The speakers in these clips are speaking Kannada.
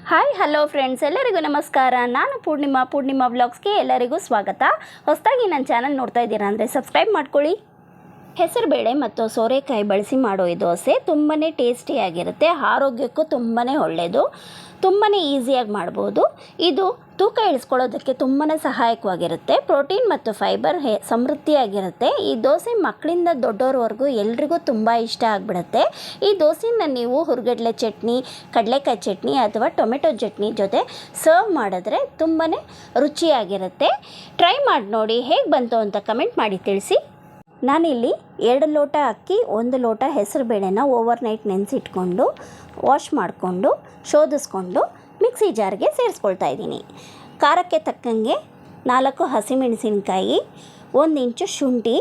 ಹಾಯ್ ಹಲೋ ಫ್ರೆಂಡ್ಸ್, ಎಲ್ಲರಿಗೂ ನಮಸ್ಕಾರ. ನಾನು ಪೂರ್ಣಿಮಾ ವ್ಲಾಗ್ಸ್ಗೆ ಎಲ್ಲರಿಗೂ ಸ್ವಾಗತ. ಹೊಸದಾಗಿ ನನ್ನ ಚಾನಲ್ ನೋಡ್ತಾ ಇದ್ದೀರಾ ಅಂದರೆ ಸಬ್ಸ್ಕ್ರೈಬ್ ಮಾಡ್ಕೊಳ್ಳಿ. ಹೆಸರುಬೇಳೆ ಮತ್ತು ಸೋರೆಕಾಯಿ ಬಳಸಿ ಮಾಡೋ ಈ ದೋಸೆ ತುಂಬಾ ಟೇಸ್ಟಿಯಾಗಿರುತ್ತೆ, ಆರೋಗ್ಯಕ್ಕೂ ತುಂಬಾ ಒಳ್ಳೆಯದು, ತುಂಬಾ ಈಸಿಯಾಗಿ ಮಾಡ್ಬೋದು. ಇದು ತೂಕ ಇಳಿಸ್ಕೊಳ್ಳೋದಕ್ಕೆ ತುಂಬಾ ಸಹಾಯಕವಾಗಿರುತ್ತೆ. ಪ್ರೋಟೀನ್ ಮತ್ತು ಫೈಬರ್ ಸಮೃದ್ಧಿಯಾಗಿರುತ್ತೆ. ಈ ದೋಸೆ ಮಕ್ಕಳಿಂದ ದೊಡ್ಡೋರವರೆಗೂ ಎಲ್ರಿಗೂ ತುಂಬ ಇಷ್ಟ ಆಗಿಬಿಡುತ್ತೆ. ಈ ದೋಸೆನ ನೀವು ಹುರ್ಗಡ್ಲೆ ಚಟ್ನಿ, ಕಡಲೆಕಾಯಿ ಚಟ್ನಿ ಅಥವಾ ಟೊಮೆಟೊ ಚಟ್ನಿ ಜೊತೆ ಸರ್ವ್ ಮಾಡಿದ್ರೆ ತುಂಬಾ ರುಚಿಯಾಗಿರುತ್ತೆ. ಟ್ರೈ ಮಾಡಿ ನೋಡಿ, ಹೇಗೆ ಬಂತು ಅಂತ ಕಮೆಂಟ್ ಮಾಡಿ ತಿಳಿಸಿ. ನಾನಿಲ್ಲಿ 2 ಲೋಟ ಅಕ್ಕಿ, 1 ಲೋಟ ಹೆಸರುಬೇಳೆನ ಓವರ್ನೈಟ್ ನೆನೆಸಿಟ್ಕೊಂಡು ವಾಶ್ ಮಾಡಿಕೊಂಡು ಶೋಧಿಸ್ಕೊಂಡು ಮಿಕ್ಸಿ ಜಾರ್ಗೆ ಸೇರಿಸ್ಕೊಳ್ತಾ ಇದ್ದೀನಿ. ಖಾರಕ್ಕೆ ತಕ್ಕಂಗೆ 4 ಹಸಿಮೆಣಸಿನಕಾಯಿ, 1 ಇಂಚು ಶುಂಠಿ,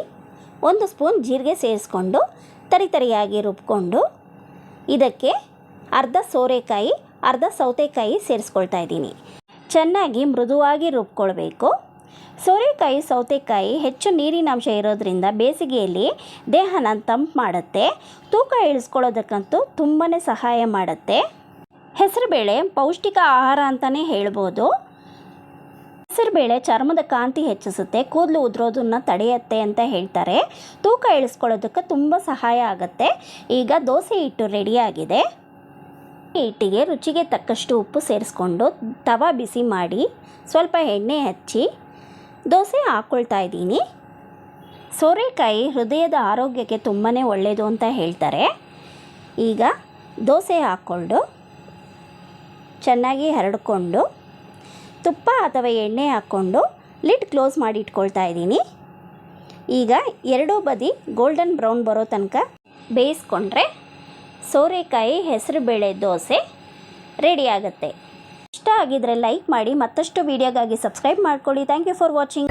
1 ಸ್ಪೂನ್ ಜೀರಿಗೆ ಸೇರಿಸ್ಕೊಂಡು ತರಿಯಾಗಿ ರುಬ್ಕೊಂಡು ಇದಕ್ಕೆ ಅರ್ಧ ಸೋರೆಕಾಯಿ, ಅರ್ಧ ಸೌತೆಕಾಯಿ ಸೇರಿಸ್ಕೊಳ್ತಾ ಇದ್ದೀನಿ. ಚೆನ್ನಾಗಿ ಮೃದುವಾಗಿ ರುಬ್ಕೊಳ್ಬೇಕು. ಸೋರೆಕಾಯಿ, ಸೌತೆಕಾಯಿ ಹೆಚ್ಚು ನೀರಿನಾಂಶ ಇರೋದ್ರಿಂದ ಬೇಸಿಗೆಯಲ್ಲಿ ದೇಹನ ತಂಪು ಮಾಡುತ್ತೆ, ತೂಕ ಇಳಿಸ್ಕೊಳ್ಳೋದಕ್ಕಂತೂ ತುಂಬಾ ಸಹಾಯ ಮಾಡುತ್ತೆ. ಹೆಸರುಬೇಳೆ ಪೌಷ್ಟಿಕ ಆಹಾರ ಅಂತಲೇ ಹೇಳ್ಬೋದು. ಹೆಸರುಬೇಳೆ ಚರ್ಮದ ಕಾಂತಿ ಹೆಚ್ಚಿಸುತ್ತೆ, ಕೂದಲು ಉದುರೋದನ್ನು ತಡೆಯುತ್ತೆ ಅಂತ ಹೇಳ್ತಾರೆ. ತೂಕ ಇಳಿಸ್ಕೊಳ್ಳೋದಕ್ಕೆ ತುಂಬ ಸಹಾಯ ಆಗುತ್ತೆ. ಈಗ ದೋಸೆ ಹಿಟ್ಟು ರೆಡಿಯಾಗಿದೆ. ಹಿಟ್ಟಿಗೆ ರುಚಿಗೆ ತಕ್ಕಷ್ಟು ಉಪ್ಪು ಸೇರಿಸ್ಕೊಂಡು ತವಾ ಬಿಸಿ ಮಾಡಿ ಸ್ವಲ್ಪ ಎಣ್ಣೆ ಹಚ್ಚಿ ದೋಸೆ ಹಾಕ್ಕೊಳ್ತಾ ಇದ್ದೀನಿ. ಸೋರೆಕಾಯಿ ಹೃದಯದ ಆರೋಗ್ಯಕ್ಕೆ ತುಂಬಾ ಒಳ್ಳೆಯದು ಅಂತ ಹೇಳ್ತಾರೆ. ಈಗ ದೋಸೆ ಹಾಕ್ಕೊಂಡು ಚೆನ್ನಾಗಿ ಹರಡಿಕೊಂಡು ತುಪ್ಪ ಅಥವಾ ಎಣ್ಣೆ ಹಾಕ್ಕೊಂಡು ಲಿಡ್ ಕ್ಲೋಸ್ ಮಾಡಿ ಇಟ್ಕೊಳ್ತಾ ಇದ್ದೀನಿ. ಈಗ ಎರಡೂ ಬದಿ ಗೋಲ್ಡನ್ ಬ್ರೌನ್ ಬರೋ ತನಕ ಬೇಯಿಸ್ಕೊಂಡ್ರೆ ಸೋರೆಕಾಯಿ ಹೆಸರುಬೇಳೆ ದೋಸೆ ರೆಡಿ ಆಗುತ್ತೆ. ಇಷ್ಟ ಆಗಿದ್ರೆ ಲೈಕ್ ಮಾಡಿ, ಮತ್ತಷ್ಟು ವೀಡಿಯೋಗಾಗಿ ಸಬ್ಸ್ಕ್ರೈಬ್ ಮಾಡ್ಕೊಳ್ಳಿ. Thank you for watching.